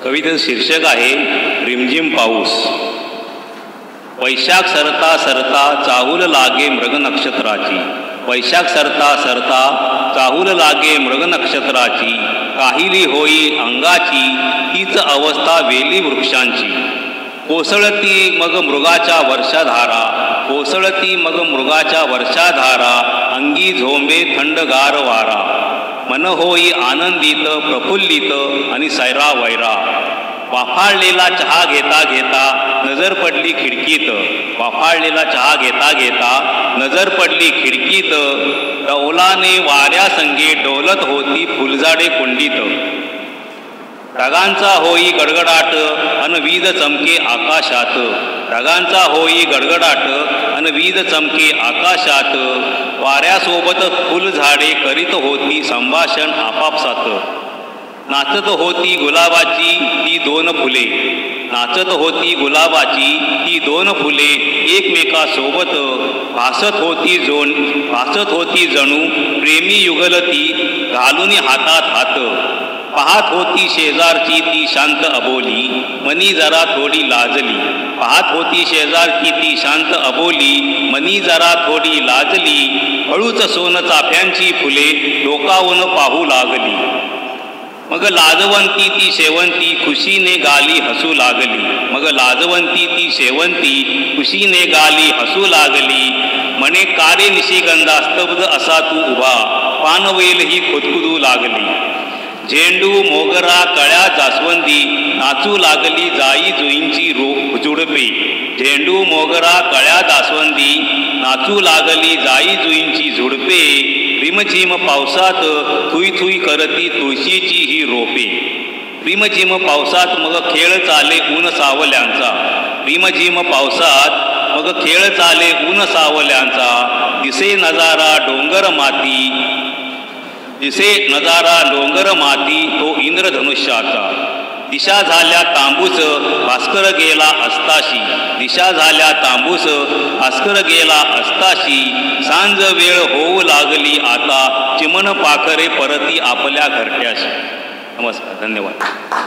कवितेचं शीर्षक आहे रिमझिम पाऊस। वैशाख सरता सरता चाहूल लागे मृग नक्षत्राची, वैशाख सरता सरता चाहूल लागे मृग नक्षत्राची, काहिली होई अंगाची हीच अवस्था वेली वृक्षांची। कोसळती मग मृगाच्या वर्षाधारा, कोसळती मग मृगाच्या वर्षाधारा, अंगी झोंबे थंडगार वारा, मन होई आनंदित प्रफुल्लित आणि सैरा वैरा। वाफाळलेला चहा घेता घेता नजर पडली खिडकीत, वाफाळलेला चहा घेता घेता नजर पडली खिडकीत, डौलाने वाऱ्यासंगे डोलत होती फुलझाडे कुंडीत। ढगांचा होई गडगडाट अन वीज चमके आकाशात, ढगांचा होई गडगडाट अन वीज चमके आकाशात, वाऱ्यासोबत फुलझाडे करीत होती संभाषण आपापसात। नाचत होती गुलाबाची ती दोन फुले, नाचत होती गुलाबाची ती दोन फुले एकमेकासोबत, भासत होती जणू प्रेमी युगलती घालून हातात हात। पाहत होती शेजारची ती शांत अबोली, मनी जरा थोडी लाजली, पाहत होती शेजारची ती शांत अबोली, मनी जरा थोडी लाजली। हळूच सोन चाफ्यांची फुले डोकावून पाहू लागली, मग लाजवंती ती शेवंती खुशीने गाली हसू लागली, मग लाजवंती ती शेवंती खुशीने गाली हसू लागली। म्हणे कारे निशिगंधा स्तब्ध असा तू उभा, पानवेल ही खुदकुदू लागली। झेंडू मोगरा कळ्या जास्वंदी नाचू लागली जाई जुईंची झुडपे, झेंडू मोगरा कळ्या जास्वंदी नाचू लागली जाई जुईंची झुडपे। रिमझिम पावसात थुई थुई करती तुळशीची ही रोपे, रिमझिम पावसात मग खेळ चाले ऊन सावल्यांचा, रिमझिम पावसात मग खेळ चाले ऊन सावल्यांचा। दिसे नजारा डोंगर माती, दिसे नजारा डोंगर माती तो इंद्रधनुष्याचा। दिशा झाल्या तांबूस भास्कर गेला अस्ताशी, दिशा झाल्या तांबूस भास्कर गेला अस्ताशी। सांज वेळ होऊ लागली आता चिमण पाखरे परती आपल्या घरट्याशी। नमस्कार, धन्यवाद।